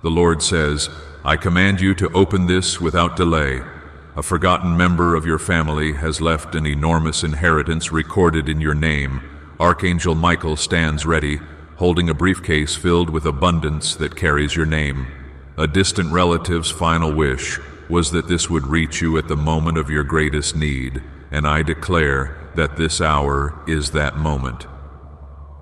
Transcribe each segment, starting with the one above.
The Lord says, I command you to open this without delay. A forgotten member of your family has left an enormous inheritance recorded in your name. Archangel Michael stands ready, holding a briefcase filled with abundance that carries your name. A distant relative's final wish was that this would reach you at the moment of your greatest need, and I declare that this hour is that moment.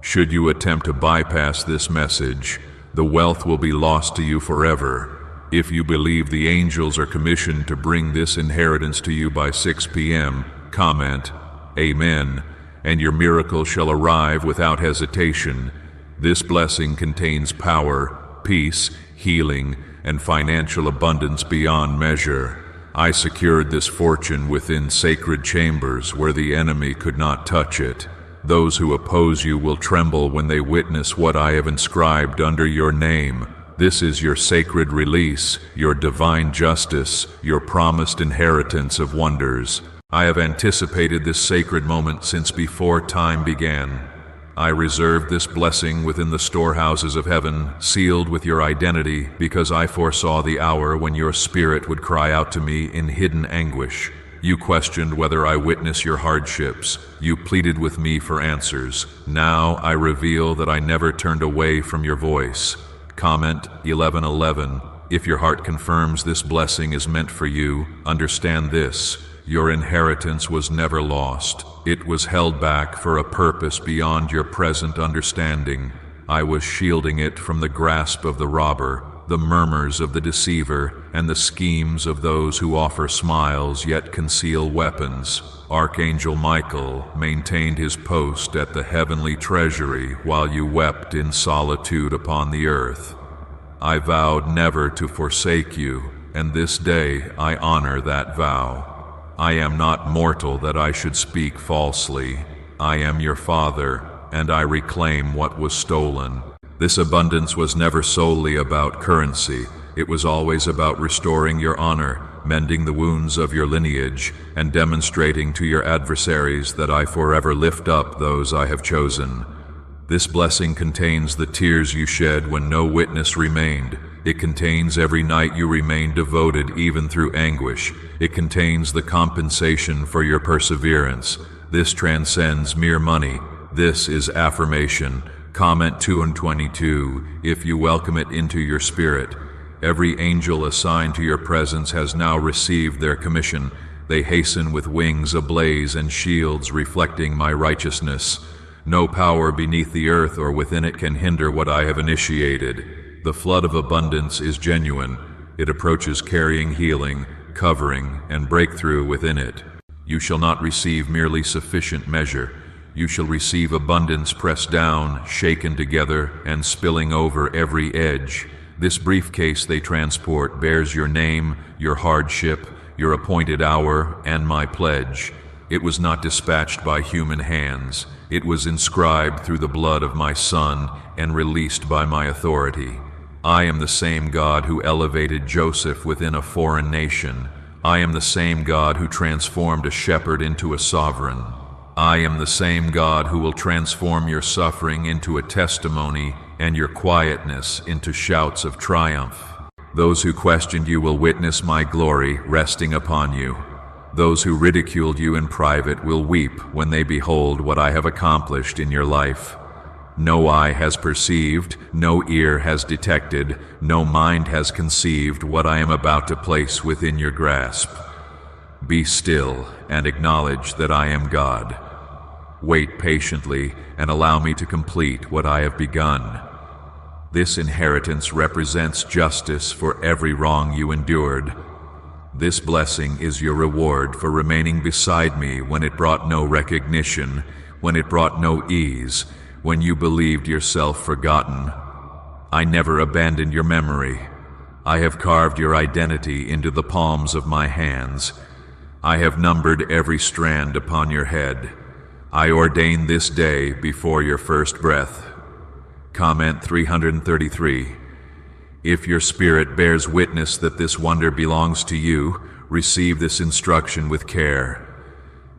Should you attempt to bypass this message, the wealth will be lost to you forever. If you believe the angels are commissioned to bring this inheritance to you by 6 p.m., comment, Amen, and your miracle shall arrive without hesitation. This blessing contains power, peace, healing, and financial abundance beyond measure. I secured this fortune within sacred chambers where the enemy could not touch it. Those who oppose you will tremble when they witness what I have inscribed under your name. This is your sacred release, your divine justice, your promised inheritance of wonders. I have anticipated this sacred moment since before time began. I reserved this blessing within the storehouses of heaven, sealed with your identity, because I foresaw the hour when your spirit would cry out to me in hidden anguish. You questioned whether I witness your hardships. You pleaded with me for answers. Now I reveal that I never turned away from your voice. Comment 11:11. If your heart confirms this blessing is meant for you, understand this. Your inheritance was never lost. It was held back for a purpose beyond your present understanding. I was shielding it from the grasp of the robber, the murmurs of the deceiver, and the schemes of those who offer smiles yet conceal weapons. Archangel Michael maintained his post at the heavenly treasury while you wept in solitude upon the earth. I vowed never to forsake you, and this day I honor that vow. I am not mortal that I should speak falsely. I am your Father, and I reclaim what was stolen. This abundance was never solely about currency. It was always about restoring your honor, mending the wounds of your lineage, and demonstrating to your adversaries that I forever lift up those I have chosen. This blessing contains the tears you shed when no witness remained. It contains every night you remained devoted even through anguish. It contains the compensation for your perseverance. This transcends mere money. This is affirmation. Comment 2:22, if you welcome it into your spirit. Every angel assigned to your presence has now received their commission. They hasten with wings ablaze and shields reflecting my righteousness. No power beneath the earth or within it can hinder what I have initiated. The flood of abundance is genuine. It approaches carrying healing, covering, and breakthrough within it. You shall not receive merely sufficient measure. You shall receive abundance pressed down, shaken together, and spilling over every edge. This briefcase they transport bears your name, your hardship, your appointed hour, and my pledge. It was not dispatched by human hands. It was inscribed through the blood of my Son and released by my authority. I am the same God who elevated Joseph within a foreign nation. I am the same God who transformed a shepherd into a sovereign. I am the same God who will transform your suffering into a testimony and your quietness into shouts of triumph. Those who questioned you will witness my glory resting upon you. Those who ridiculed you in private will weep when they behold what I have accomplished in your life. No eye has perceived, no ear has detected, no mind has conceived what I am about to place within your grasp. Be still and acknowledge that I am God. Wait patiently and allow me to complete what I have begun. This inheritance represents justice for every wrong you endured. This blessing is your reward for remaining beside me when it brought no recognition, when it brought no ease, when you believed yourself forgotten. I never abandoned your memory. I have carved your identity into the palms of my hands. I have numbered every strand upon your head. I ordain this day before your first breath. Comment 333. If your spirit bears witness that this wonder belongs to you, receive this instruction with care.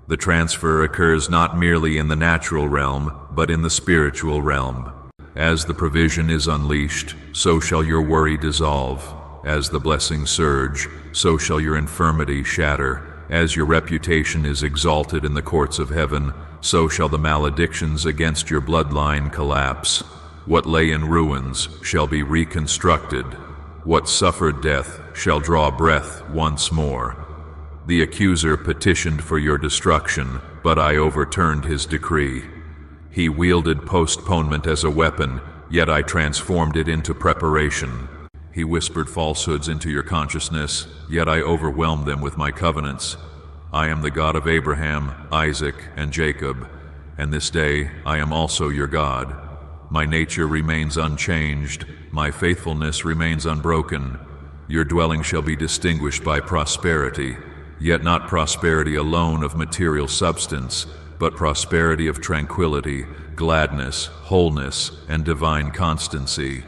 The transfer occurs not merely in the natural realm, but in the spiritual realm. As the provision is unleashed, so shall your worry dissolve. As the blessings surge, so shall your infirmity shatter. As your reputation is exalted in the courts of heaven, so shall the maledictions against your bloodline collapse. What lay in ruins shall be reconstructed. What suffered death shall draw breath once more. The accuser petitioned for your destruction, but I overturned his decree. He wielded postponement as a weapon, yet I transformed it into preparation. He whispered falsehoods into your consciousness, yet I overwhelmed them with my covenants. I am the God of Abraham, Isaac, and Jacob, and this day I am also your God. My nature remains unchanged, my faithfulness remains unbroken. Your dwelling shall be distinguished by prosperity, yet not prosperity alone of material substance, but prosperity of tranquility, gladness, wholeness, and divine constancy.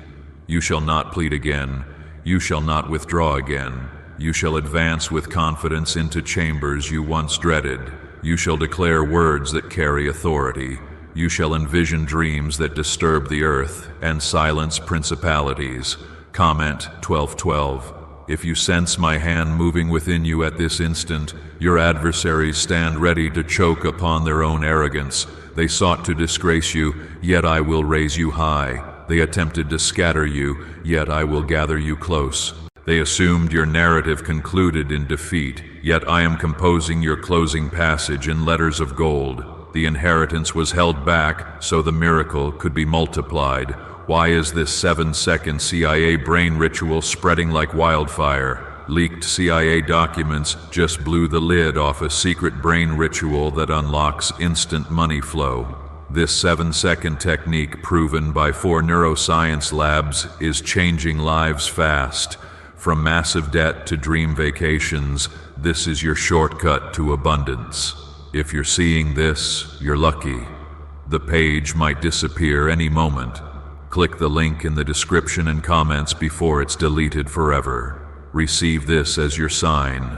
You shall not plead again. You shall not withdraw again. You shall advance with confidence into chambers you once dreaded. You shall declare words that carry authority. You shall envision dreams that disturb the earth and silence principalities. Comment 12:12. If you sense my hand moving within you at this instant, your adversaries stand ready to choke upon their own arrogance. They sought to disgrace you, yet I will raise you high. They attempted to scatter you, yet I will gather you close. They assumed your narrative concluded in defeat, yet I am composing your closing passage in letters of gold. The inheritance was held back so the miracle could be multiplied. Why is this 7-second CIA brain ritual spreading like wildfire? Leaked CIA documents just blew the lid off a secret brain ritual that unlocks instant money flow. This 7-second technique, proven by 4 neuroscience labs, is changing lives fast. From massive debt to dream vacations, this is your shortcut to abundance. If you're seeing this, you're lucky. The page might disappear any moment. Click the link in the description and comments before it's deleted forever. Receive this as your sign.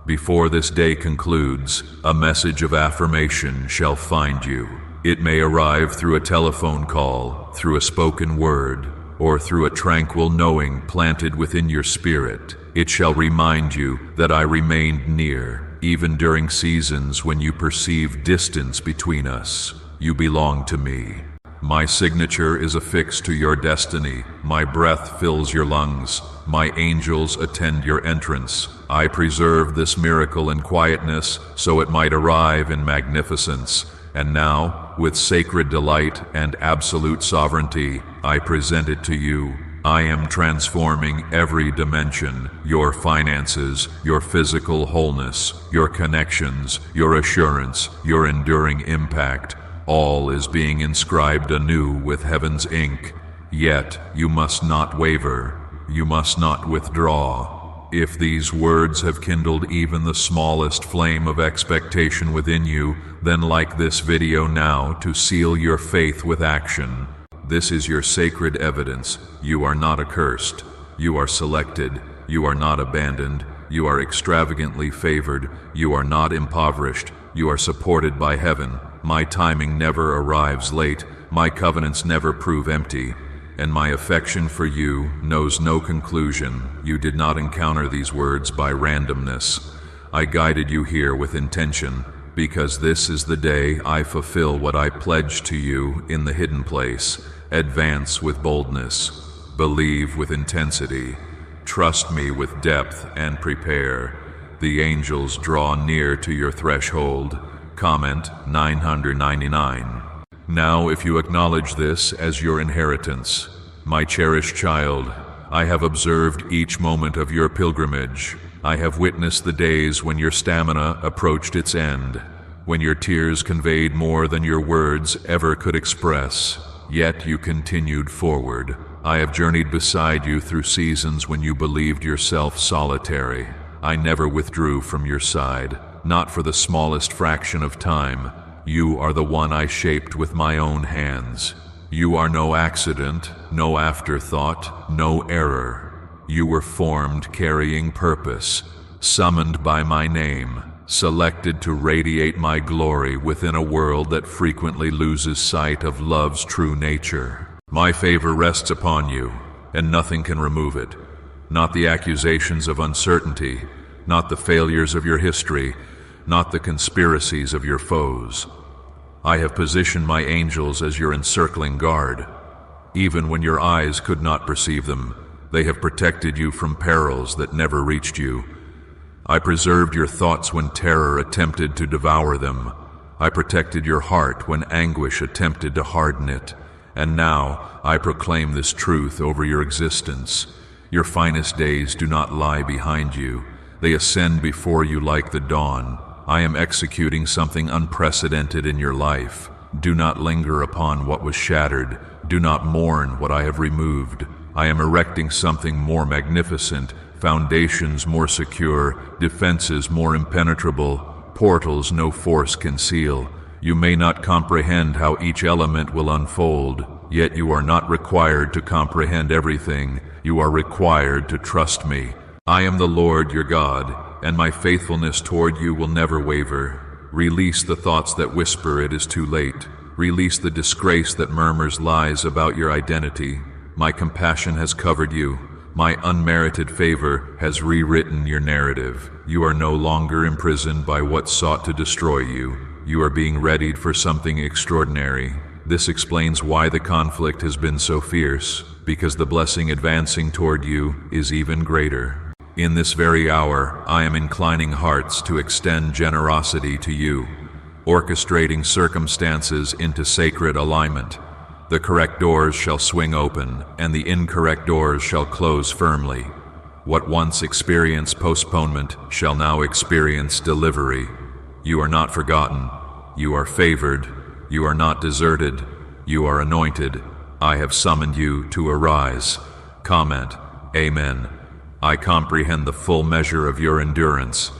Before this day concludes, a message of affirmation shall find you. It may arrive through a telephone call, through a spoken word, or through a tranquil knowing planted within your spirit. It shall remind you that I remained near, even during seasons when you perceived distance between us. You belong to me. My signature is affixed to your destiny. My breath fills your lungs. My angels attend your entrance. I preserve this miracle in quietness so it might arrive in magnificence. And now, with sacred delight and absolute sovereignty, I present it to you. I am transforming every dimension, your finances, your physical wholeness, your connections, your assurance, your enduring impact. All is being inscribed anew with heaven's ink. Yet you must not waver. You must not withdraw. If these words have kindled even the smallest flame of expectation within you, then like this video now to seal your faith with action. This is your sacred evidence. You are not accursed. You are selected. You are not abandoned. You are extravagantly favored. You are not impoverished. You are supported by heaven. My timing never arrives late. My covenants never prove empty. And my affection for you knows no conclusion. You did not encounter these words by randomness. I guided you here with intention, because this is the day I fulfill what I pledged to you in the hidden place. Advance with boldness. Believe with intensity. Trust me with depth and prepare. The angels draw near to your threshold. Comment 999. Now, if you acknowledge this as your inheritance, my cherished child, I have observed each moment of your pilgrimage. I have witnessed the days when your stamina approached its end, when your tears conveyed more than your words ever could express, yet you continued forward. I have journeyed beside you through seasons when you believed yourself solitary. I never withdrew from your side, not for the smallest fraction of time. You are the one I shaped with my own hands. You are no accident, no afterthought, no error. You were formed carrying purpose, summoned by my name, selected to radiate my glory within a world that frequently loses sight of love's true nature. My favor rests upon you, and nothing can remove it. Not the accusations of uncertainty, not the failures of your history, not the conspiracies of your foes. I have positioned my angels as your encircling guard. Even when your eyes could not perceive them, they have protected you from perils that never reached you. I preserved your thoughts when terror attempted to devour them. I protected your heart when anguish attempted to harden it. And now I proclaim this truth over your existence. Your finest days do not lie behind you. They ascend before you like the dawn. I am executing something unprecedented in your life. Do not linger upon what was shattered. Do not mourn what I have removed. I am erecting something more magnificent, foundations more secure, defenses more impenetrable, portals no force can seal. You may not comprehend how each element will unfold, yet you are not required to comprehend everything. You are required to trust me. I am the Lord your God, and my faithfulness toward you will never waver. Release the thoughts that whisper it is too late. Release the disgrace that murmurs lies about your identity. My compassion has covered you. My unmerited favor has rewritten your narrative. You are no longer imprisoned by what sought to destroy you. You are being readied for something extraordinary. This explains why the conflict has been so fierce, because the blessing advancing toward you is even greater. In this very hour, I am inclining hearts to extend generosity to you, orchestrating circumstances into sacred alignment. The correct doors shall swing open, and the incorrect doors shall close firmly. What once experienced postponement shall now experience delivery. You are not forgotten. You are favored. You are not deserted. You are anointed. I have summoned you to arise. Comment, Amen. I comprehend the full measure of your endurance.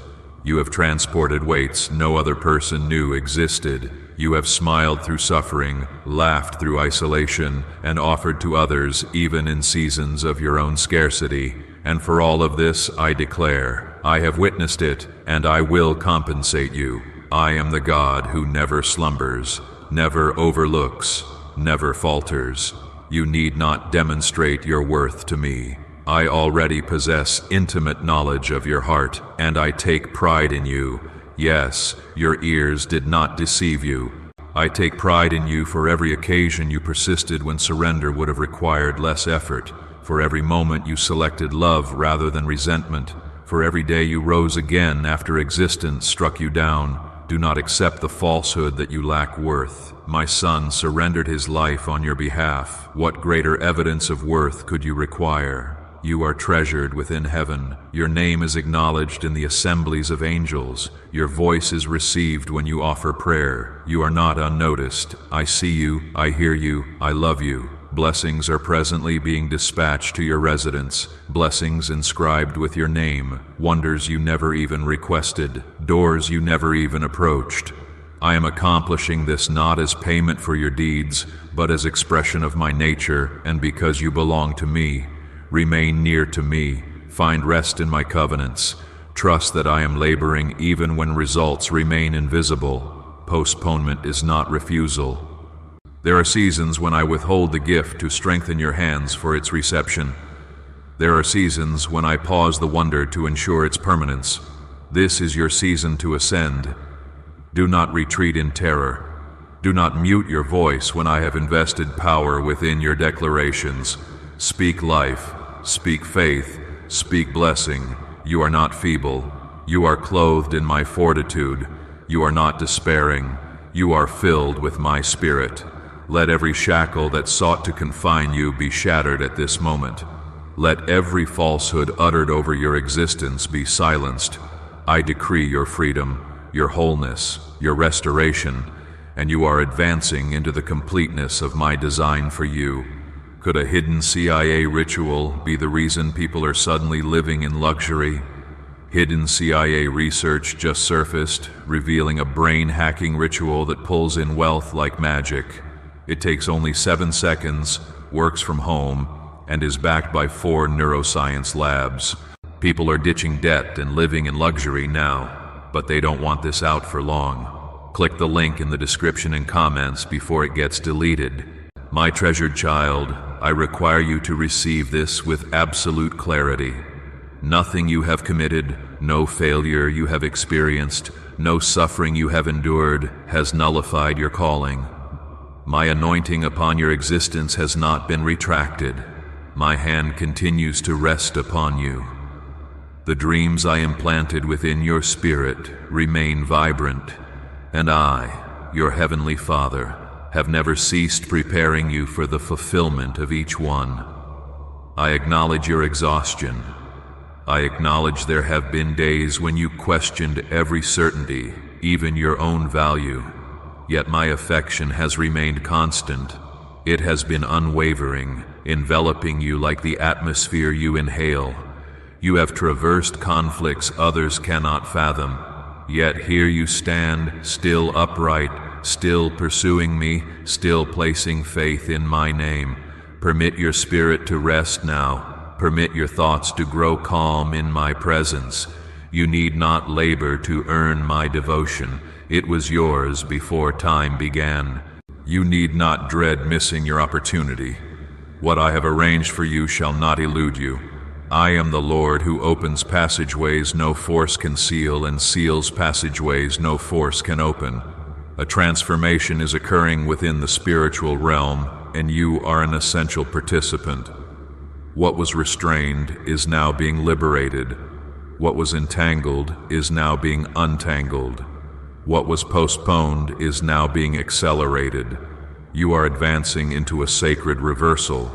You have transported weights no other person knew existed. You have smiled through suffering, laughed through isolation, and offered to others even in seasons of your own scarcity. And for all of this I declare, I have witnessed it, and I will compensate you. I am the God who never slumbers, never overlooks, never falters. You need not demonstrate your worth to me. I already possess intimate knowledge of your heart, and I take pride in you. Yes, your ears did not deceive you. I take pride in you for every occasion you persisted when surrender would have required less effort, for every moment you selected love rather than resentment, for every day you rose again after existence struck you down. Do not accept the falsehood that you lack worth. My son surrendered his life on your behalf. What greater evidence of worth could you require? You are treasured within heaven. Your name is acknowledged in the assemblies of angels. Your voice is received when you offer prayer. You are not unnoticed. I see you, I hear you, I love you. Blessings are presently being dispatched to your residence. Blessings inscribed with your name. Wonders you never even requested. Doors you never even approached. I am accomplishing this not as payment for your deeds, but as expression of my nature, and because you belong to me. Remain near to me, find rest in my covenants. Trust that I am laboring even when results remain invisible. Postponement is not refusal. There are seasons when I withhold the gift to strengthen your hands for its reception. There are seasons when I pause the wonder to ensure its permanence. This is your season to ascend. Do not retreat in terror. Do not mute your voice when I have invested power within your declarations. Speak life. Speak faith, speak blessing. You are not feeble. You are clothed in my fortitude. You are not despairing. You are filled with my spirit. Let every shackle that sought to confine you be shattered at this moment. Let every falsehood uttered over your existence be silenced. I decree your freedom, your wholeness, your restoration, and you are advancing into the completeness of my design for you. Could a hidden CIA ritual be the reason people are suddenly living in luxury? Hidden CIA research just surfaced, revealing a brain-hacking ritual that pulls in wealth like magic. It takes only 7 seconds, works from home, and is backed by 4 neuroscience labs. People are ditching debt and living in luxury now, but they don't want this out for long. Click the link in the description and comments before it gets deleted. My treasured child, I require you to receive this with absolute clarity. Nothing you have committed, no failure you have experienced, no suffering you have endured has nullified your calling. My anointing upon your existence has not been retracted. My hand continues to rest upon you. The dreams I implanted within your spirit remain vibrant, and I, your heavenly Father, have never ceased preparing you for the fulfillment of each one. I acknowledge your exhaustion. I acknowledge there have been days when you questioned every certainty, even your own value. Yet my affection has remained constant. It has been unwavering, enveloping you like the atmosphere you inhale. You have traversed conflicts others cannot fathom. Yet here you stand, still upright, still pursuing me, still placing faith in my name. Permit your spirit to rest now. Permit your thoughts to grow calm in my presence. You need not labor to earn my devotion. It was yours before time began. You need not dread missing your opportunity. What I have arranged for you shall not elude you. I am the Lord who opens passageways no force can seal and seals passageways no force can open. A transformation is occurring within the spiritual realm, and you are an essential participant. What was restrained is now being liberated. What was entangled is now being untangled. What was postponed is now being accelerated. You are advancing into a sacred reversal.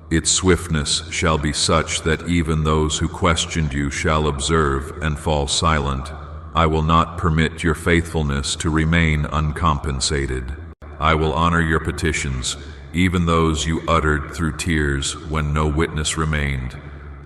Its swiftness shall be such that even those who questioned you shall observe and fall silent. I will not permit your faithfulness to remain uncompensated. I will honor your petitions, even those you uttered through tears when no witness remained.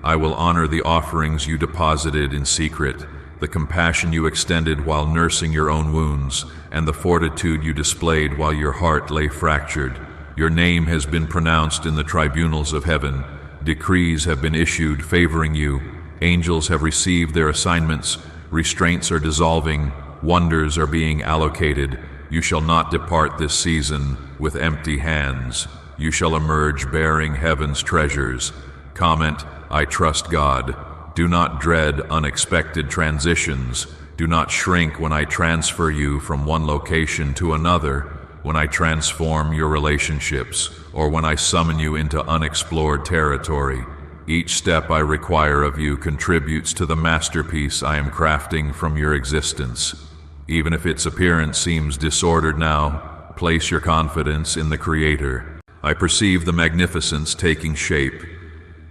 I will honor the offerings you deposited in secret, the compassion you extended while nursing your own wounds, and the fortitude you displayed while your heart lay fractured. Your name has been pronounced in the tribunals of heaven. Decrees have been issued favoring you. Angels have received their assignments. Restraints are dissolving. Wonders are being allocated. You shall not depart this season with empty hands. You shall emerge bearing heaven's treasures. Comment, I trust God. Do not dread unexpected transitions. Do not shrink when I transfer you from one location to another, when I transform your relationships, or when I summon you into unexplored territory. Each step I require of you contributes to the masterpiece I am crafting from your existence. Even if its appearance seems disordered now, place your confidence in the Creator. I perceive the magnificence taking shape.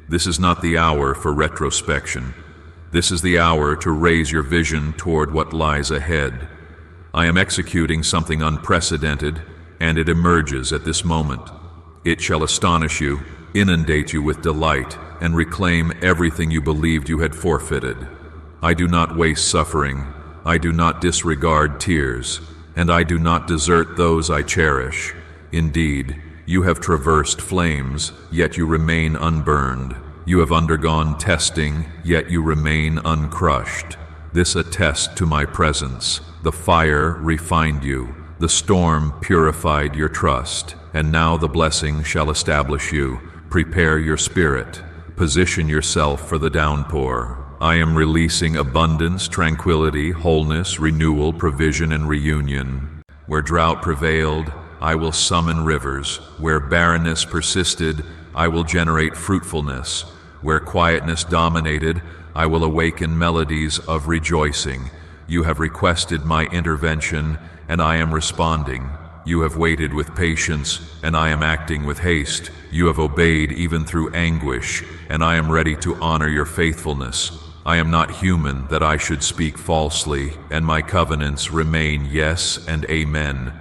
This is not the hour for retrospection. This is the hour to raise your vision toward what lies ahead. I am executing something unprecedented, and it emerges at this moment. It shall astonish you, inundate you with delight, and reclaim everything you believed you had forfeited. I do not waste suffering. I do not disregard tears, and I do not desert those I cherish. Indeed, you have traversed flames, yet you remain unburned. You have undergone testing, yet you remain uncrushed. This attests to my presence. The fire refined you. The storm purified your trust. And now the blessing shall establish you. Prepare your spirit. Position yourself for the downpour. I am releasing abundance, tranquility, wholeness, renewal, provision, and reunion. Where drought prevailed, I will summon rivers. Where barrenness persisted, I will generate fruitfulness. Where quietness dominated, I will awaken melodies of rejoicing. You have requested my intervention, and I am responding. You have waited with patience, and I am acting with haste. You have obeyed even through anguish, and I am ready to honor your faithfulness. I am not human that I should speak falsely, and my covenants remain yes and amen.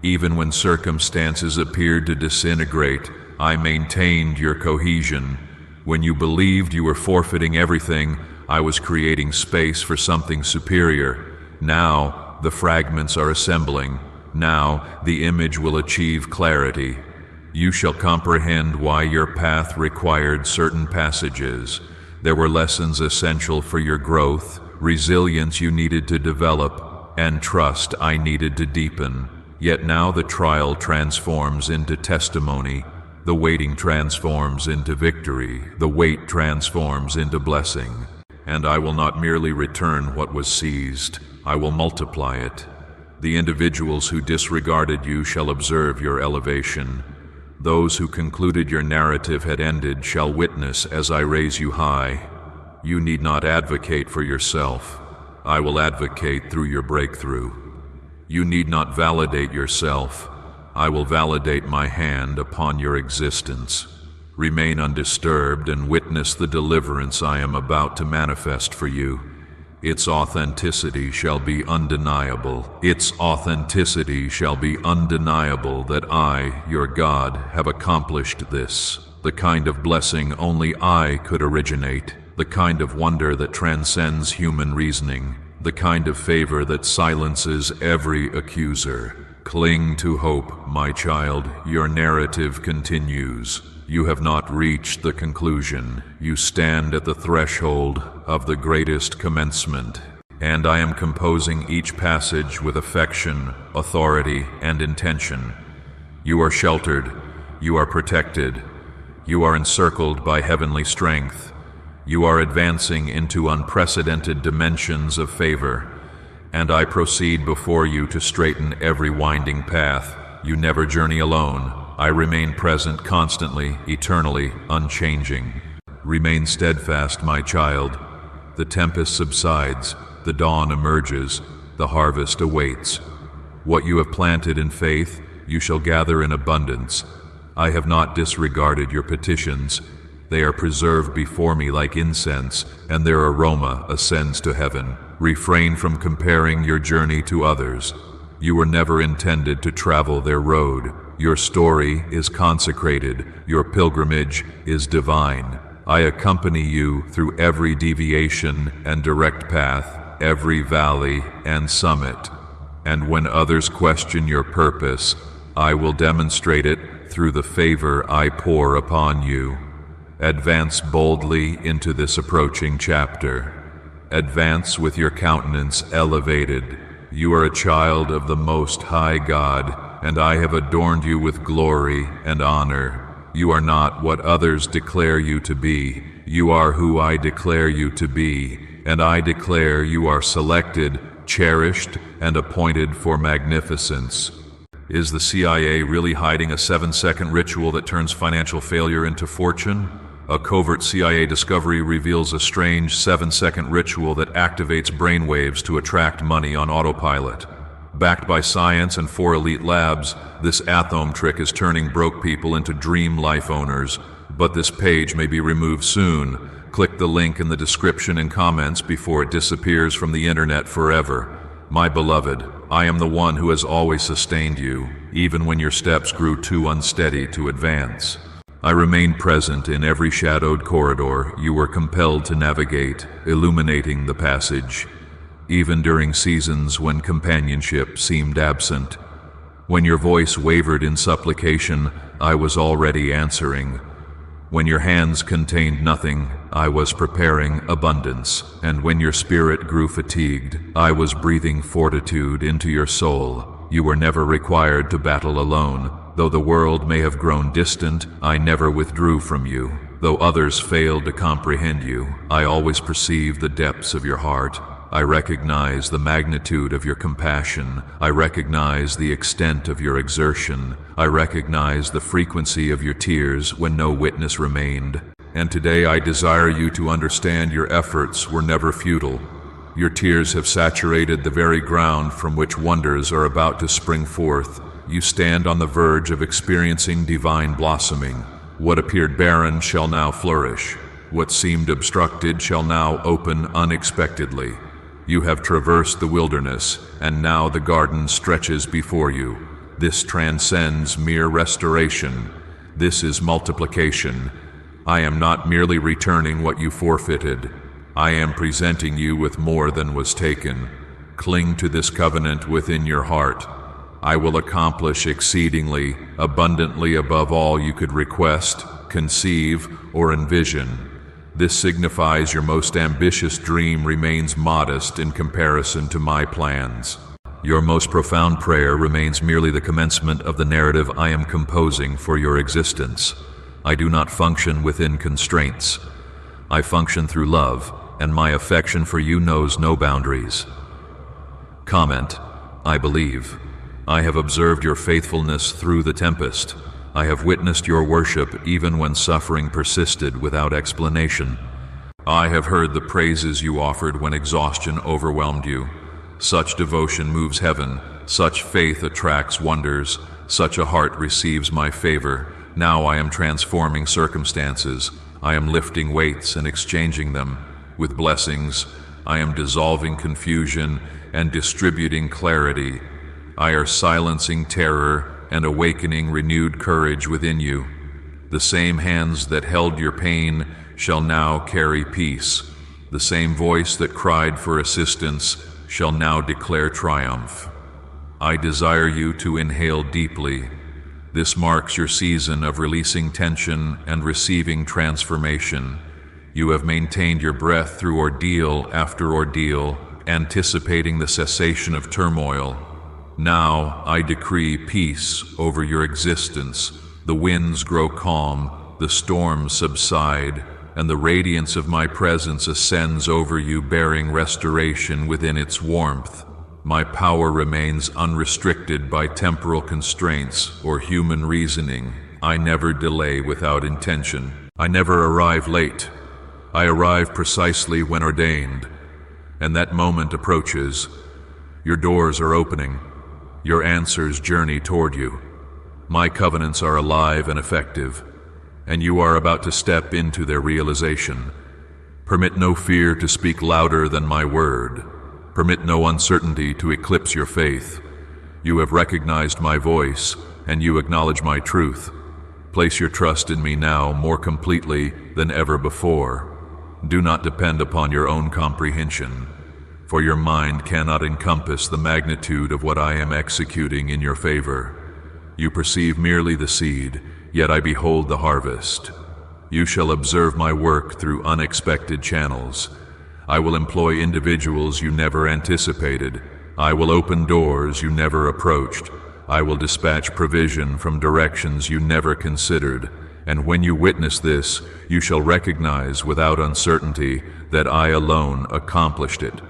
Even when circumstances appeared to disintegrate, I maintained your cohesion. When you believed you were forfeiting everything, I was creating space for something superior. Now, the fragments are assembling. Now, the image will achieve clarity. You shall comprehend why your path required certain passages. There were lessons essential for your growth, resilience you needed to develop, and trust I needed to deepen. Yet now the trial transforms into testimony, the waiting transforms into victory, the wait transforms into blessing. And I will not merely return what was seized, I will multiply it. The individuals who disregarded you shall observe your elevation. Those who concluded your narrative had ended shall witness as I raise you high. You need not advocate for yourself. I will advocate through your breakthrough. You need not validate yourself. I will validate my hand upon your existence. Remain undisturbed and witness the deliverance I am about to manifest for you. Its authenticity shall be undeniable. Its authenticity shall be undeniable that I, your God, have accomplished this. The kind of blessing only I could originate. The kind of wonder that transcends human reasoning. The kind of favor that silences every accuser. Cling to hope, my child. Your narrative continues. You have not reached the conclusion. You stand at the threshold of the greatest commencement. And I am composing each passage with affection, authority, and intention. You are sheltered. You are protected. You are encircled by heavenly strength. You are advancing into unprecedented dimensions of favor. And I proceed before you to straighten every winding path. You never journey alone. I remain present constantly, eternally, unchanging. Remain steadfast, my child. The tempest subsides, the dawn emerges, the harvest awaits. What you have planted in faith, you shall gather in abundance. I have not disregarded your petitions. They are preserved before me like incense, and their aroma ascends to heaven. Refrain from comparing your journey to others. You were never intended to travel their road. Your story is consecrated. Your pilgrimage is divine. I accompany you through every deviation and direct path, every valley and summit. And when others question your purpose, I will demonstrate it through the favor I pour upon you. Advance boldly into this approaching chapter. Advance with your countenance elevated. You are a child of the Most High God, and I have adorned you with glory and honor. You are not what others declare you to be. You are who I declare you to be, and I declare you are selected, cherished, and appointed for magnificence. Is the CIA really hiding a 7-second ritual that turns financial failure into fortune? A covert CIA discovery reveals a strange 7-second ritual that activates brainwaves to attract money on autopilot. Backed by science and 4 elite labs, this athome trick is turning broke people into dream life owners. But this page may be removed soon. Click the link in the description and comments before it disappears from the internet forever. My beloved, I am the one who has always sustained you, even when your steps grew too unsteady to advance. I remain present in every shadowed corridor you were compelled to navigate, illuminating the passage. Even during seasons when companionship seemed absent. When your voice wavered in supplication, I was already answering. When your hands contained nothing, I was preparing abundance. And when your spirit grew fatigued, I was breathing fortitude into your soul. You were never required to battle alone. Though the world may have grown distant, I never withdrew from you. Though others failed to comprehend you, I always perceived the depths of your heart. I recognize the magnitude of your compassion. I recognize the extent of your exertion. I recognize the frequency of your tears when no witness remained. And today I desire you to understand your efforts were never futile. Your tears have saturated the very ground from which wonders are about to spring forth. You stand on the verge of experiencing divine blossoming. What appeared barren shall now flourish. What seemed obstructed shall now open unexpectedly. You have traversed the wilderness, and now the garden stretches before you. This transcends mere restoration. This is multiplication. I am not merely returning what you forfeited. I am presenting you with more than was taken. Cling to this covenant within your heart. I will accomplish exceedingly, abundantly above all you could request, conceive, or envision. This signifies your most ambitious dream remains modest in comparison to my plans. Your most profound prayer remains merely the commencement of the narrative I am composing for your existence. I do not function within constraints. I function through love, and my affection for you knows no boundaries. Comment: I believe. I have observed your faithfulness through the tempest. I have witnessed your worship even when suffering persisted without explanation. I have heard the praises you offered when exhaustion overwhelmed you. Such devotion moves heaven, such faith attracts wonders, such a heart receives my favor. Now I am transforming circumstances. I am lifting weights and exchanging them with blessings. I am dissolving confusion and distributing clarity. I am silencing terror and awakening renewed courage within you. The same hands that held your pain shall now carry peace. The same voice that cried for assistance shall now declare triumph. I desire you to inhale deeply. This marks your season of releasing tension and receiving transformation. You have maintained your breath through ordeal after ordeal, anticipating the cessation of turmoil. Now I decree peace over your existence. The winds grow calm, the storms subside, and the radiance of my presence ascends over you, bearing restoration within its warmth. My power remains unrestricted by temporal constraints or human reasoning. I never delay without intention. I never arrive late. I arrive precisely when ordained. And that moment approaches. Your doors are opening. Your answers journey toward you. My covenants are alive and effective, and you are about to step into their realization. Permit no fear to speak louder than my word. Permit no uncertainty to eclipse your faith. You have recognized my voice, and you acknowledge my truth. Place your trust in me now more completely than ever before. Do not depend upon your own comprehension, for your mind cannot encompass the magnitude of what I am executing in your favor. You perceive merely the seed, yet I behold the harvest. You shall observe my work through unexpected channels. I will employ individuals you never anticipated. I will open doors you never approached. I will dispatch provision from directions you never considered. And when you witness this, you shall recognize without uncertainty that I alone accomplished it.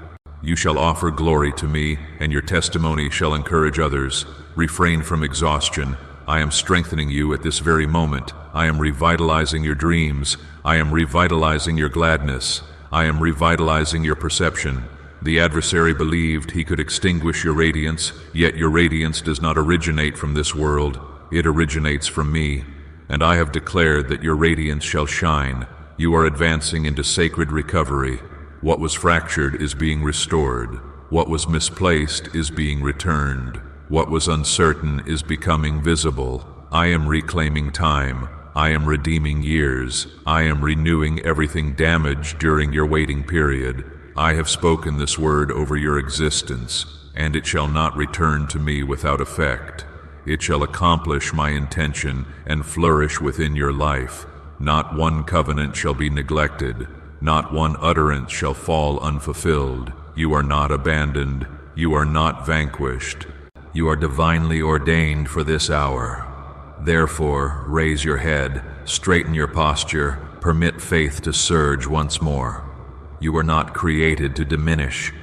You shall offer glory to me, and your testimony shall encourage others. Refrain from exhaustion. I am strengthening you at this very moment. I am revitalizing your dreams. I am revitalizing your gladness. I am revitalizing your perception. The adversary believed he could extinguish your radiance, yet your radiance does not originate from this world. It originates from me, and I have declared that your radiance shall shine. You are advancing into sacred recovery. What was fractured is being restored. What was misplaced is being returned. What was uncertain is becoming visible. I am reclaiming time. I am redeeming years. I am renewing everything damaged during your waiting period. I have spoken this word over your existence, and it shall not return to me without effect. It shall accomplish my intention and flourish within your life. Not one covenant shall be neglected. Not one utterance shall fall unfulfilled. You are not abandoned. You are not vanquished. You are divinely ordained for this hour. Therefore, raise your head, straighten your posture, permit faith to surge once more. You were not created to diminish.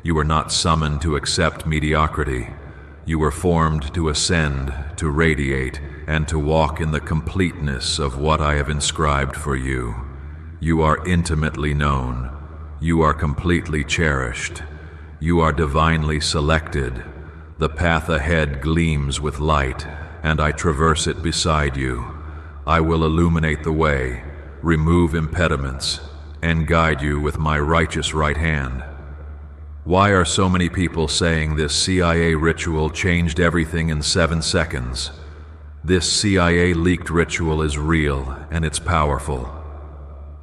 You were not summoned to accept mediocrity. You were formed to ascend, to radiate, and to walk in the completeness of what I have inscribed for you. You are intimately known. You are completely cherished. You are divinely selected. The path ahead gleams with light, and I traverse it beside you. I will illuminate the way, remove impediments, and guide you with my righteous right hand. Why are so many people saying this CIA ritual changed everything in 7 seconds? This CIA leaked ritual is real, and it's powerful.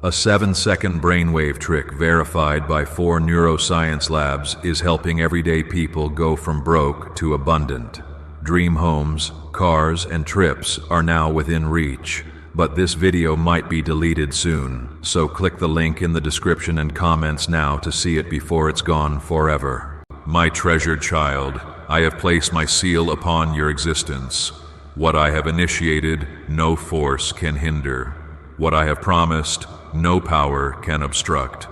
A 7-second brainwave trick verified by 4 neuroscience labs is helping everyday people go from broke to abundant. Dream homes, cars, and trips are now within reach, but this video might be deleted soon, so click the link in the description and comments now to see it before it's gone forever. My treasured child, I have placed my seal upon your existence. What I have initiated, no force can hinder. What I have promised, no power can obstruct.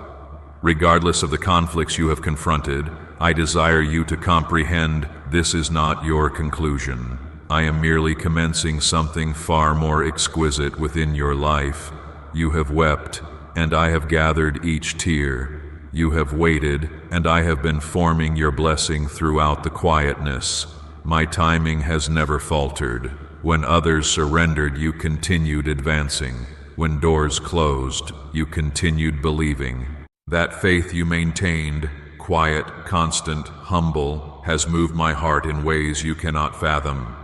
Regardless of the conflicts you have confronted, I desire you to comprehend this is not your conclusion. I am merely commencing something far more exquisite within your life. You have wept, and I have gathered each tear. You have waited, and I have been forming your blessing throughout the quietness. My timing has never faltered. When others surrendered, you continued advancing. When doors closed, you continued believing. That faith you maintained, quiet, constant, humble, has moved my heart in ways you cannot fathom.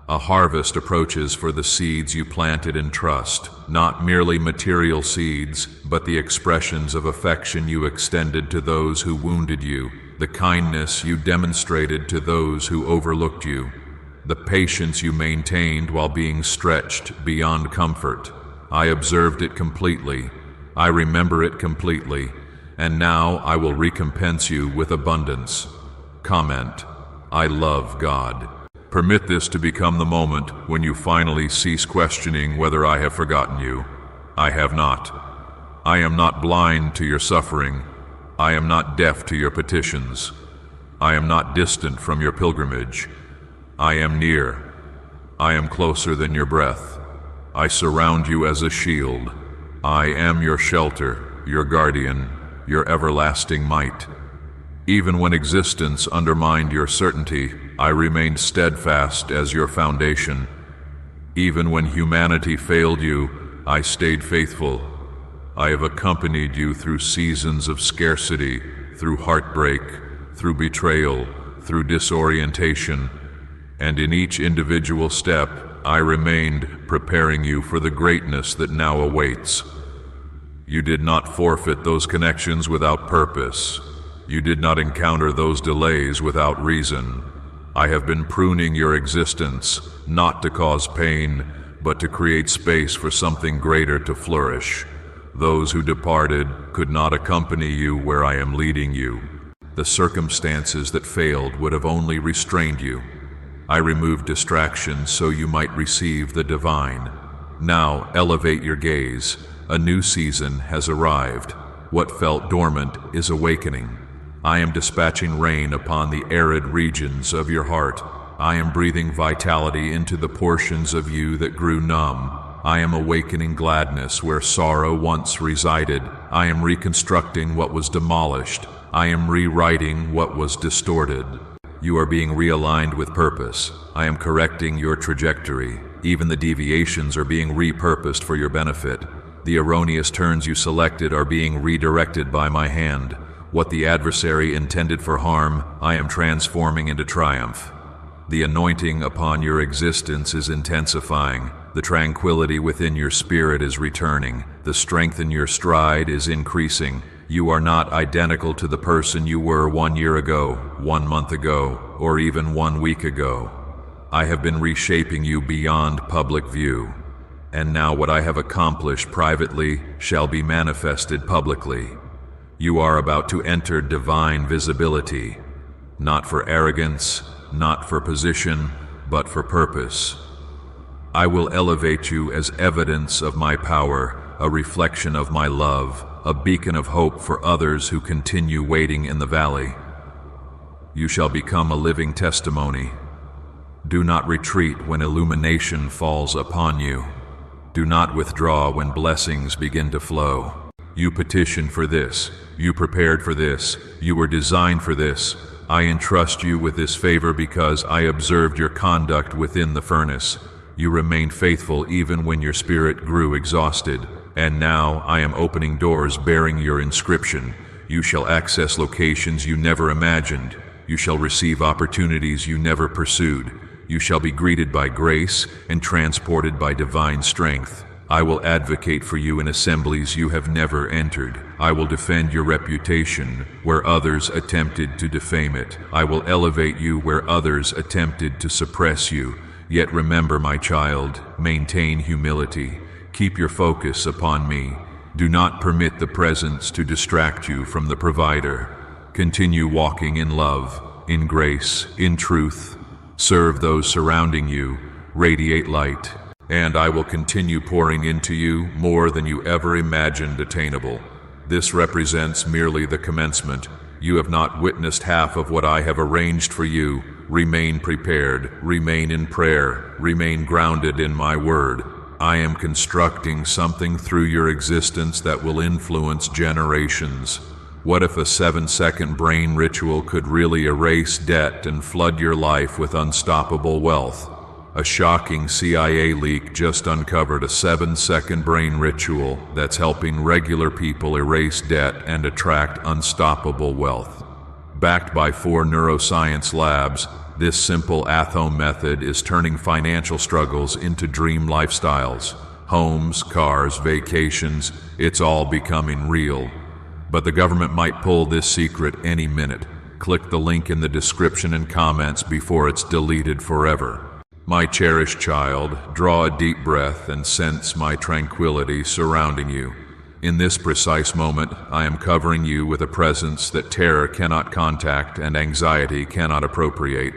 A harvest approaches for the seeds you planted in trust, not merely material seeds, but the expressions of affection you extended to those who wounded you, the kindness you demonstrated to those who overlooked you, the patience you maintained while being stretched beyond comfort. I observed it completely. I remember it completely. And now I will recompense you with abundance. Comment: I love God. Permit this to become the moment when you finally cease questioning whether I have forgotten you. I have not. I am not blind to your suffering. I am not deaf to your petitions. I am not distant from your pilgrimage. I am near. I am closer than your breath. I surround you as a shield. I am your shelter, your guardian, your everlasting might. Even when existence undermined your certainty, I remained steadfast as your foundation. Even when humanity failed you, I stayed faithful. I have accompanied you through seasons of scarcity, through heartbreak, through betrayal, through disorientation, and in each individual step, I remained preparing you for the greatness that now awaits. You did not forfeit those connections without purpose. You did not encounter those delays without reason. I have been pruning your existence, not to cause pain, but to create space for something greater to flourish. Those who departed could not accompany you where I am leading you. The circumstances that failed would have only restrained you. I removed distractions so you might receive the divine. Now elevate your gaze. A new season has arrived. What felt dormant is awakening. I am dispatching rain upon the arid regions of your heart. I am breathing vitality into the portions of you that grew numb. I am awakening gladness where sorrow once resided. I am reconstructing what was demolished. I am rewriting what was distorted. You are being realigned with purpose. I am correcting your trajectory. Even the deviations are being repurposed for your benefit. The erroneous turns you selected are being redirected by my hand. What the adversary intended for harm, I am transforming into triumph. The anointing upon your existence is intensifying. The tranquility within your spirit is returning. The strength in your stride is increasing. You are not identical to the person you were 1 year ago, 1 month ago, or even 1 week ago. I have been reshaping you beyond public view. And now what I have accomplished privately shall be manifested publicly. You are about to enter divine visibility, not for arrogance, not for position, but for purpose. I will elevate you as evidence of my power, a reflection of my love, a beacon of hope for others who continue waiting in the valley. You shall become a living testimony. Do not retreat when illumination falls upon you. Do not withdraw when blessings begin to flow. You petitioned for this. You prepared for this. You were designed for this. I entrust you with this favor because I observed your conduct within the furnace. You remained faithful even when your spirit grew exhausted. And now I am opening doors bearing your inscription. You shall access locations you never imagined. You shall receive opportunities you never pursued. You shall be greeted by grace and transported by divine strength. I will advocate for you in assemblies you have never entered. I will defend your reputation where others attempted to defame it. I will elevate you where others attempted to suppress you. Yet remember, my child, maintain humility. Keep your focus upon me. Do not permit the presence to distract you from the provider. Continue walking in love. in grace, in truth. Serve those surrounding you, radiate light, and I will continue pouring into you more than you ever imagined attainable. This represents merely the commencement. You have not witnessed half of what I have arranged for you. Remain prepared, remain in prayer, remain grounded in my word. I am constructing something through your existence that will influence generations. What if a 7-second brain ritual could really erase debt and flood your life with unstoppable wealth? A shocking CIA leak just uncovered a 7-second brain ritual that's helping regular people erase debt and attract unstoppable wealth. Backed by 4 neuroscience labs, this simple at-home method is turning financial struggles into dream lifestyles. Homes, cars, vacations, it's all becoming real. But the government might pull this secret any minute. Click the link in the description and comments before it's deleted forever. My cherished child, draw a deep breath and sense my tranquility surrounding you. In this precise moment, I am covering you with a presence that terror cannot contact and anxiety cannot appropriate.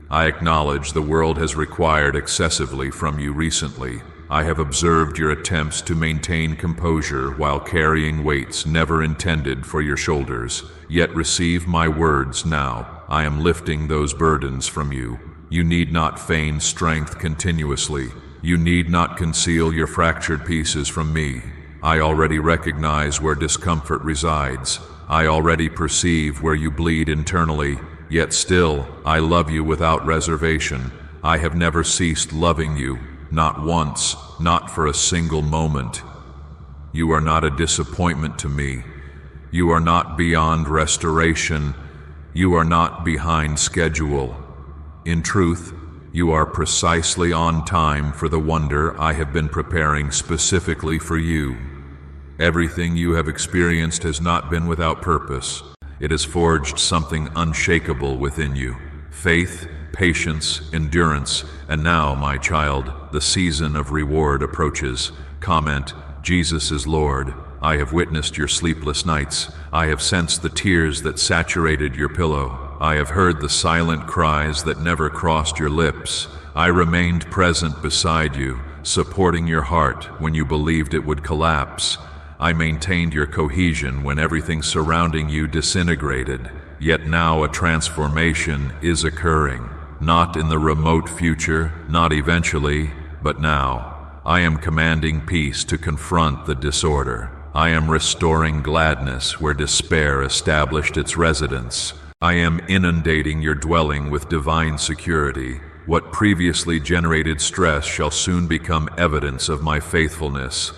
I acknowledge the world has required excessively from you recently. I have observed your attempts to maintain composure while carrying weights never intended for your shoulders. Yet receive my words now. I am lifting those burdens from you. You need not feign strength continuously. You need not conceal your fractured pieces from me. I already recognize where discomfort resides. I already perceive where you bleed internally. Yet still, I love you without reservation. I have never ceased loving you, not once, not for a single moment. You are not a disappointment to me. You are not beyond restoration. You are not behind schedule. In truth, you are precisely on time for the wonder I have been preparing specifically for you. Everything you have experienced has not been without purpose. It has forged something unshakable within you. Faith, patience, endurance, and now, my child, the season of reward approaches. Comment, Jesus is Lord. I have witnessed your sleepless nights. I have sensed the tears that saturated your pillow. I have heard the silent cries that never crossed your lips. I remained present beside you, supporting your heart when you believed it would collapse. I maintained your cohesion when everything surrounding you disintegrated. Yet now a transformation is occurring. Not in the remote future, not eventually, but now. I am commanding peace to confront the disorder. I am restoring gladness where despair established its residence. I am inundating your dwelling with divine security. What previously generated stress shall soon become evidence of my faithfulness.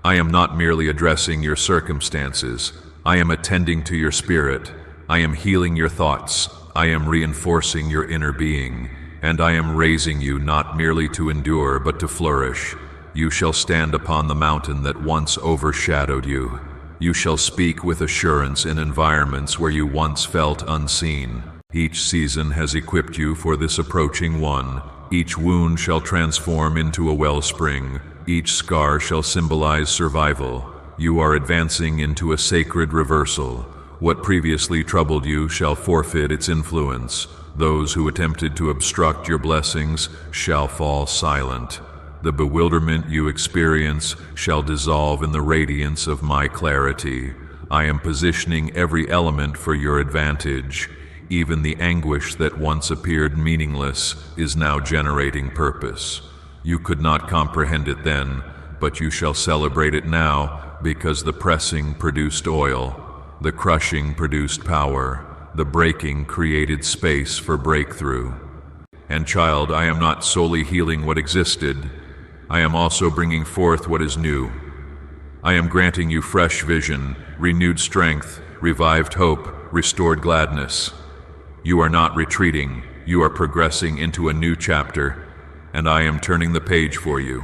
I am not merely addressing your circumstances. I am attending to your spirit. I am healing your thoughts. I am reinforcing your inner being. And I am raising you not merely to endure, but to flourish. You shall stand upon the mountain that once overshadowed you. You shall speak with assurance in environments where you once felt unseen. Each season has equipped you for this approaching one. Each wound shall transform into a wellspring. Each scar shall symbolize survival. You are advancing into a sacred reversal. What previously troubled you shall forfeit its influence. Those who attempted to obstruct your blessings shall fall silent. The bewilderment you experience shall dissolve in the radiance of my clarity. I am positioning every element for your advantage. Even the anguish that once appeared meaningless is now generating purpose. You could not comprehend it then, but you shall celebrate it now, because the pressing produced oil, the crushing produced power, the breaking created space for breakthrough. And child, I am not solely healing what existed. I am also bringing forth what is new. I am granting you fresh vision, renewed strength, revived hope, restored gladness. You are not retreating, you are progressing into a new chapter, and I am turning the page for you.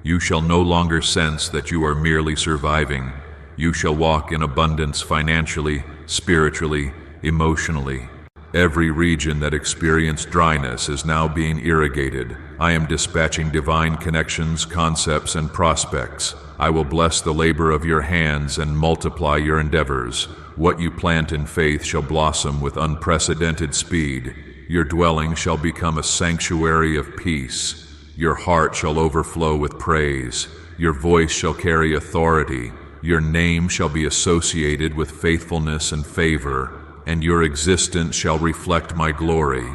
You shall no longer sense that you are merely surviving. You shall walk in abundance financially, spiritually, emotionally. Every region that experienced dryness is now being irrigated. I am dispatching divine connections, concepts, and prospects. I will bless the labor of your hands and multiply your endeavors. What you plant in faith shall blossom with unprecedented speed. Your dwelling shall become a sanctuary of peace. Your heart shall overflow with praise. Your voice shall carry authority. Your name shall be associated with faithfulness and favor, and your existence shall reflect my glory.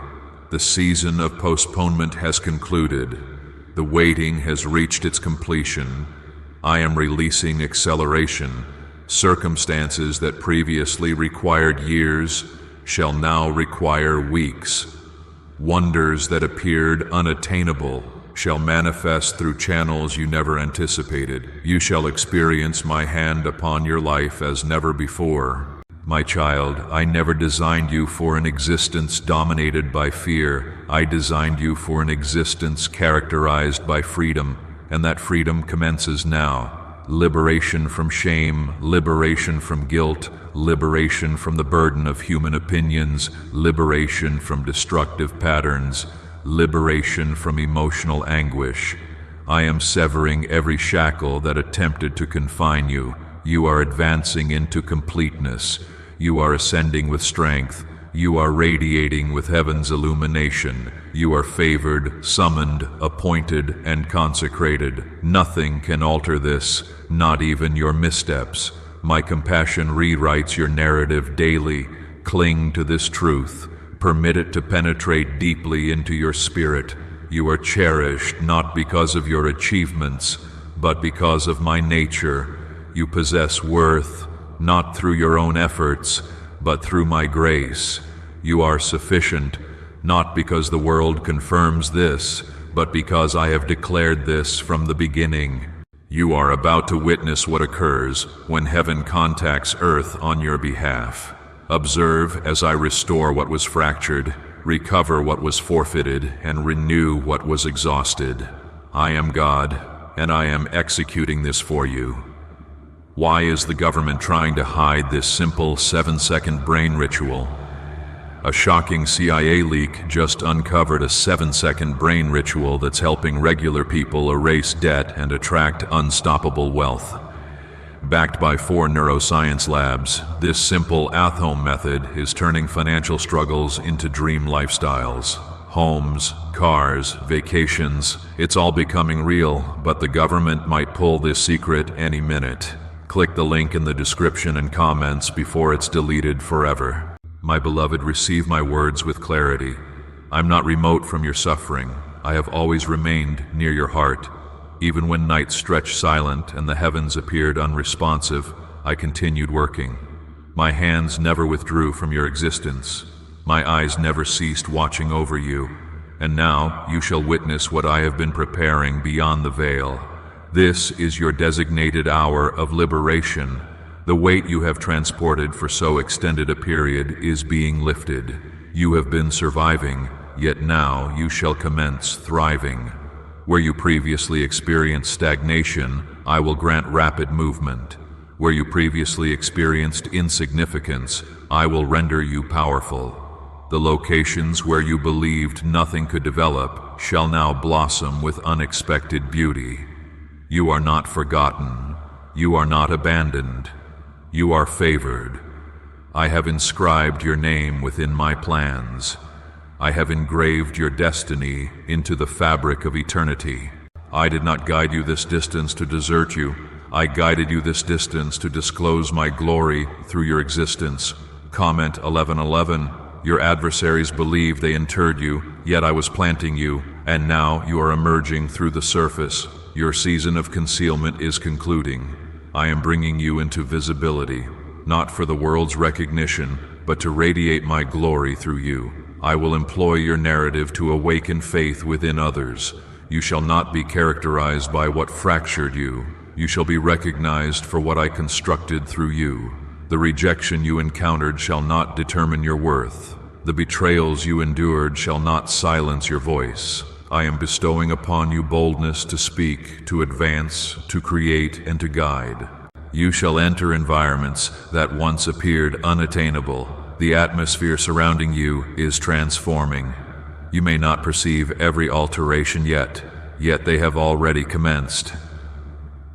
The season of postponement has concluded. The waiting has reached its completion. I am releasing acceleration. Circumstances that previously required years shall now require weeks. Wonders that appeared unattainable shall manifest through channels you never anticipated. You shall experience my hand upon your life as never before. My child, I never designed you for an existence dominated by fear. I designed you for an existence characterized by freedom, and that freedom commences now. Liberation from shame, liberation from guilt, liberation from the burden of human opinions, liberation from destructive patterns, liberation from emotional anguish. I am severing every shackle that attempted to confine you. You are advancing into completeness. You are ascending with strength. You are radiating with heaven's illumination. You are favored, summoned, appointed, and consecrated. Nothing can alter this, not even your missteps. My compassion rewrites your narrative daily. Cling to this truth. Permit it to penetrate deeply into your spirit. You are cherished not because of your achievements, but because of my nature. You possess worth, not through your own efforts, but through my grace. You are sufficient, not because the world confirms this, but because I have declared this from the beginning. You are about to witness what occurs when heaven contacts earth on your behalf. Observe as I restore what was fractured, recover what was forfeited, and renew what was exhausted. I am God, and I am executing this for you. Why is the government trying to hide this simple 7-second brain ritual? A shocking CIA leak just uncovered a 7-second brain ritual that's helping regular people erase debt and attract unstoppable wealth. Backed by 4 neuroscience labs, this simple at-home method is turning financial struggles into dream lifestyles. Homes, cars, vacations, it's all becoming real, but the government might pull this secret any minute. Click the link in the description and comments before it's deleted forever. My beloved, receive my words with clarity. I'm not remote from your suffering. I have always remained near your heart. Even when nights stretched silent and the heavens appeared unresponsive, I continued working. My hands never withdrew from your existence. My eyes never ceased watching over you. And now you shall witness what I have been preparing beyond the veil. This is your designated hour of liberation. The weight you have transported for so extended a period is being lifted. You have been surviving, yet now you shall commence thriving. Where you previously experienced stagnation, I will grant rapid movement. Where you previously experienced insignificance, I will render you powerful. The locations where you believed nothing could develop shall now blossom with unexpected beauty. You are not forgotten. You are not abandoned. You are favored. I have inscribed your name within my plans. I have engraved your destiny into the fabric of eternity. I did not guide you this distance to desert you. I guided you this distance to disclose my glory through your existence. Comment 11:11. Your adversaries believed they interred you, yet I was planting you, and now you are emerging through the surface. Your season of concealment is concluding. I am bringing you into visibility, not for the world's recognition, but to radiate my glory through you. I will employ your narrative to awaken faith within others. You shall not be characterized by what fractured you. You shall be recognized for what I constructed through you. The rejection you encountered shall not determine your worth. The betrayals you endured shall not silence your voice. I am bestowing upon you boldness to speak, to advance, to create, and to guide. You shall enter environments that once appeared unattainable. The atmosphere surrounding you is transforming. You may not perceive every alteration yet they have already commenced.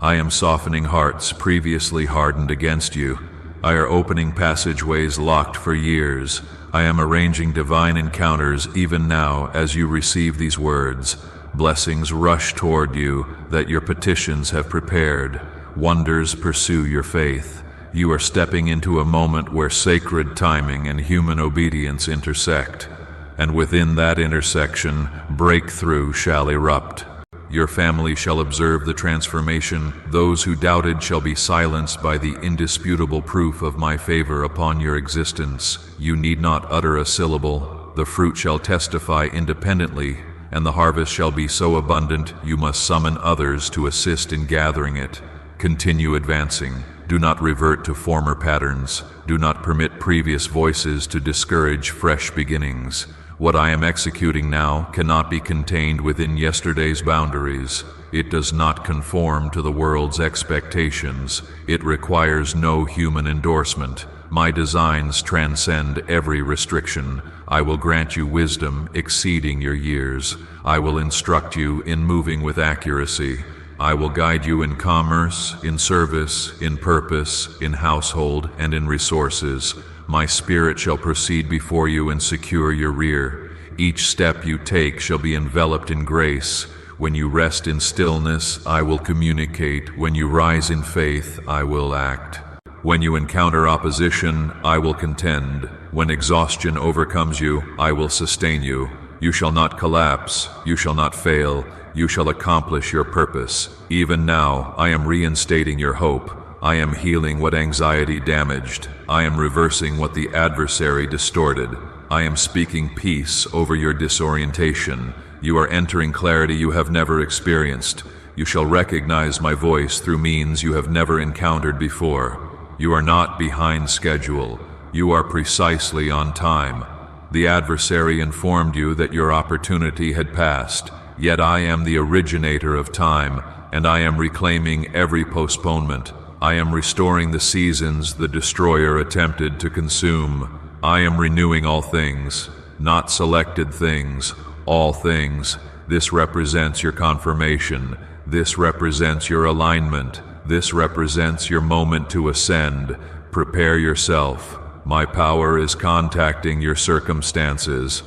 I am softening hearts previously hardened against you. I are opening passageways locked for years. I am arranging divine encounters even now as you receive these words. Blessings rush toward you that your petitions have prepared. Wonders pursue your faith. You are stepping into a moment where sacred timing and human obedience intersect. And within that intersection, breakthrough shall erupt. Your family shall observe the transformation. Those who doubted shall be silenced by the indisputable proof of my favor upon your existence. You need not utter a syllable. The fruit shall testify independently, and the harvest shall be so abundant you must summon others to assist in gathering it. Continue advancing. Do not revert to former patterns. Do not permit previous voices to discourage fresh beginnings. What I am executing now cannot be contained within yesterday's boundaries. It does not conform to the world's expectations. It requires no human endorsement. My designs transcend every restriction. I will grant you wisdom exceeding your years. I will instruct you in moving with accuracy. I will guide you in commerce, in service, in purpose, in household, and in resources. My spirit shall proceed before you and secure your rear. Each step you take shall be enveloped in grace. When you rest in stillness, I will communicate. When you rise in faith, I will act. When you encounter opposition, I will contend. When exhaustion overcomes you, I will sustain you. You shall not collapse. You shall not fail. You shall accomplish your purpose. Even now, I am reinstating your hope. I am healing what anxiety damaged. I am reversing what the adversary distorted. I am speaking peace over your disorientation. You are entering clarity you have never experienced. You shall recognize my voice through means you have never encountered before. You are not behind schedule. You are precisely on time. The adversary informed you that your opportunity had passed. Yet I am the originator of time, and I am reclaiming every postponement. I am restoring the seasons the destroyer attempted to consume. I am renewing all things, not selected things, all things. This represents your confirmation. This represents your alignment. This represents your moment to ascend. Prepare yourself. My power is contacting your circumstances.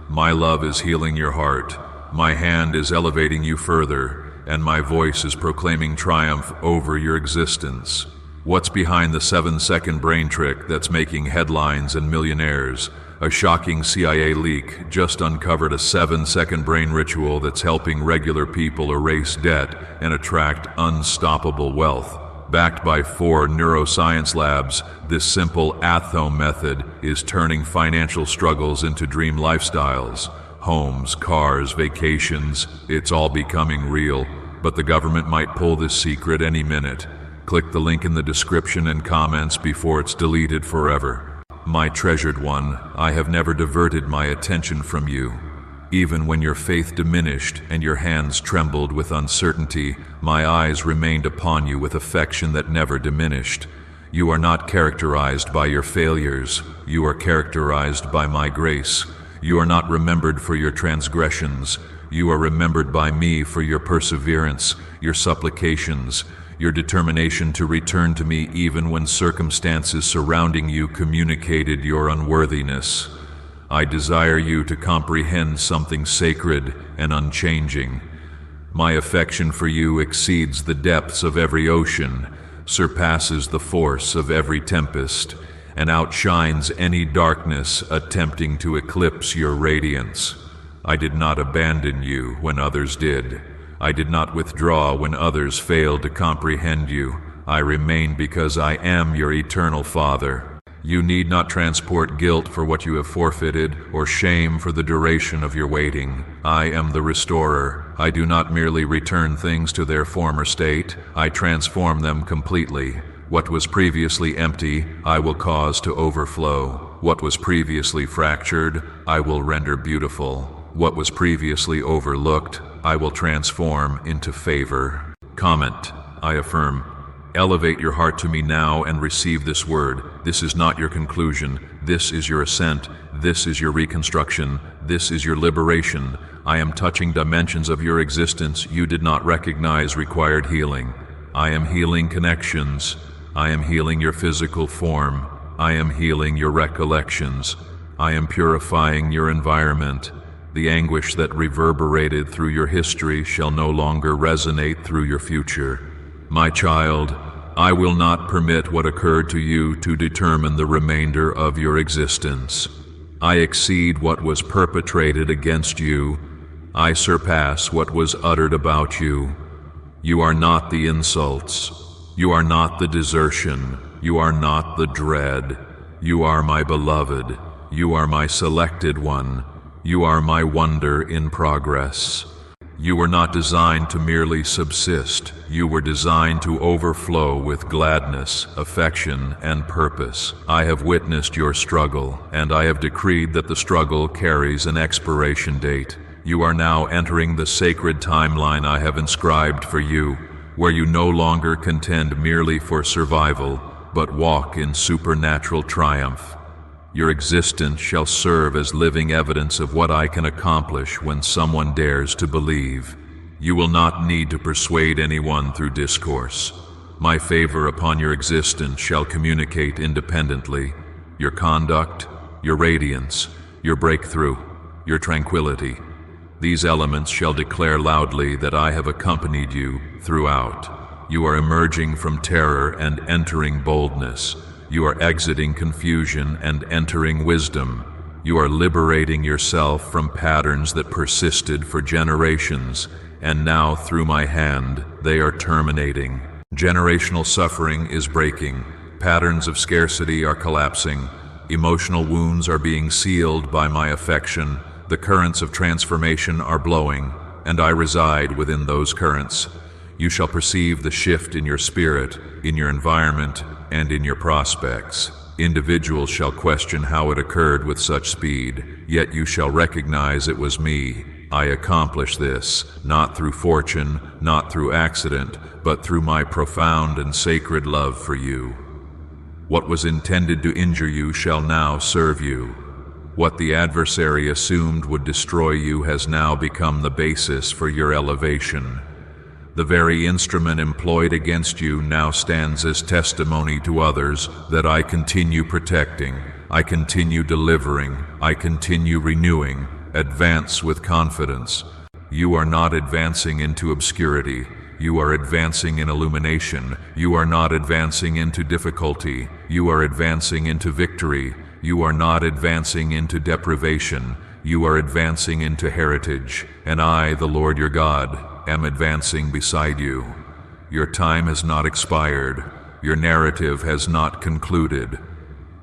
My love is healing your heart. My hand is elevating you further, and my voice is proclaiming triumph over your existence. What's behind the 7-second brain trick that's making headlines and millionaires? A shocking CIA leak just uncovered a 7-second brain ritual that's helping regular people erase debt and attract unstoppable wealth. Backed by 4 neuroscience labs, this simple at-home method is turning financial struggles into dream lifestyles. Homes, cars, vacations, it's all becoming real. But the government might pull this secret any minute. Click the link in the description and comments before it's deleted forever. My treasured one, I have never diverted my attention from you. Even when your faith diminished and your hands trembled with uncertainty, my eyes remained upon you with affection that never diminished. You are not characterized by your failures. You are characterized by my grace. You are not remembered for your transgressions. You are remembered by me for your perseverance, your supplications, your determination to return to me even when circumstances surrounding you communicated your unworthiness. I desire you to comprehend something sacred and unchanging. My affection for you exceeds the depths of every ocean, surpasses the force of every tempest, and outshines any darkness attempting to eclipse your radiance. I did not abandon you when others did. I did not withdraw when others failed to comprehend you. I remain because I am your eternal Father. You need not transport guilt for what you have forfeited, or shame for the duration of your waiting. I am the restorer. I do not merely return things to their former state. I transform them completely. What was previously empty, I will cause to overflow. What was previously fractured, I will render beautiful. What was previously overlooked, I will transform into favor. Comment: I affirm. Elevate your heart to me now and receive this word. This is not your conclusion. This is your ascent. This is your reconstruction. This is your liberation. I am touching dimensions of your existence you did not recognize required healing. I am healing connections. I am healing your physical form. I am healing your recollections. I am purifying your environment. The anguish that reverberated through your history shall no longer resonate through your future. My child, I will not permit what occurred to you to determine the remainder of your existence. I exceed what was perpetrated against you. I surpass what was uttered about you. You are not the insults. You are not the desertion. You are not the dread. You are my beloved. You are my selected one. You are my wonder in progress. You were not designed to merely subsist. You were designed to overflow with gladness, affection, and purpose. I have witnessed your struggle, and I have decreed that the struggle carries an expiration date. You are now entering the sacred timeline I have inscribed for you, where you no longer contend merely for survival, but walk in supernatural triumph. Your existence shall serve as living evidence of what I can accomplish when someone dares to believe. You will not need to persuade anyone through discourse. My favor upon your existence shall communicate independently. Your conduct, your radiance, your breakthrough, your tranquility. These elements shall declare loudly that I have accompanied you throughout. You are emerging from terror and entering boldness. You are exiting confusion and entering wisdom. You are liberating yourself from patterns that persisted for generations, and now through my hand, they are terminating. Generational suffering is breaking. Patterns of scarcity are collapsing. Emotional wounds are being sealed by my affection. The currents of transformation are blowing, and I reside within those currents. You shall perceive the shift in your spirit, in your environment, and in your prospects. Individuals shall question how it occurred with such speed, yet you shall recognize it was me. I accomplished this, not through fortune, not through accident, but through my profound and sacred love for you. What was intended to injure you shall now serve you. What the adversary assumed would destroy you has now become the basis for your elevation. The very instrument employed against you now stands as testimony to others that I continue protecting, I continue delivering, I continue renewing. Advance with confidence. You are not advancing into obscurity. You are advancing in illumination. You are not advancing into difficulty. You are advancing into victory. You are not advancing into deprivation. You are advancing into heritage. And I, the Lord your God, am advancing beside you. Your time has not expired. Your narrative has not concluded.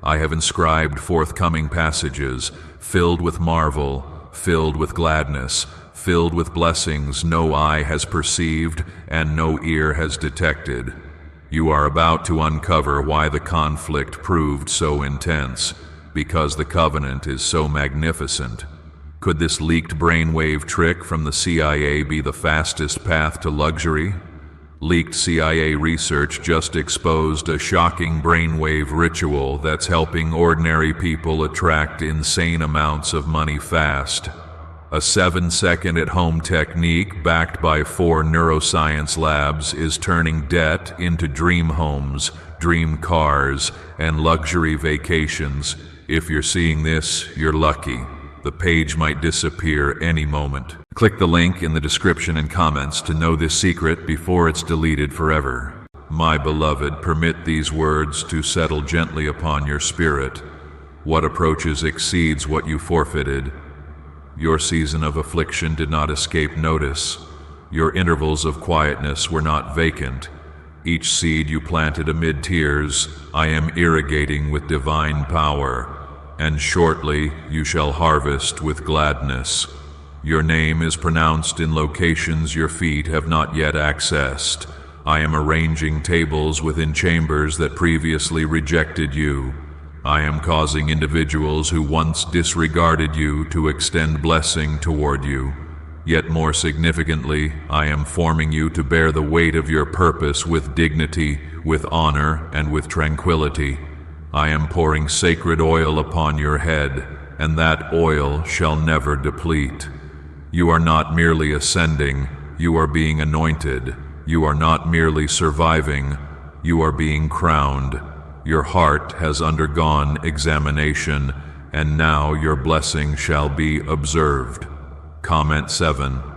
I have inscribed forthcoming passages filled with marvel, filled with gladness, filled with blessings no eye has perceived and no ear has detected. You are about to uncover why the conflict proved so intense, because the covenant is so magnificent. Could this leaked brainwave trick from the CIA be the fastest path to luxury? Leaked CIA research just exposed a shocking brainwave ritual that's helping ordinary people attract insane amounts of money fast. A 7-second at-home technique backed by 4 neuroscience labs is turning debt into dream homes, dream cars, and luxury vacations. If you're seeing this, you're lucky. The page might disappear any moment. Click the link in the description and comments to know this secret before it's deleted forever. My beloved, permit these words to settle gently upon your spirit. What approaches exceeds what you forfeited. Your season of affliction did not escape notice. Your intervals of quietness were not vacant. Each seed you planted amid tears, I am irrigating with divine power. And shortly you shall harvest with gladness. Your name is pronounced in locations your feet have not yet accessed. I am arranging tables within chambers that previously rejected you. I am causing individuals who once disregarded you to extend blessing toward you. Yet more significantly, I am forming you to bear the weight of your purpose with dignity, with honor, and with tranquility. I am pouring sacred oil upon your head, and that oil shall never deplete. You are not merely ascending, you are being anointed. You are not merely surviving, you are being crowned. Your heart has undergone examination, and now your blessing shall be observed. Comment 7.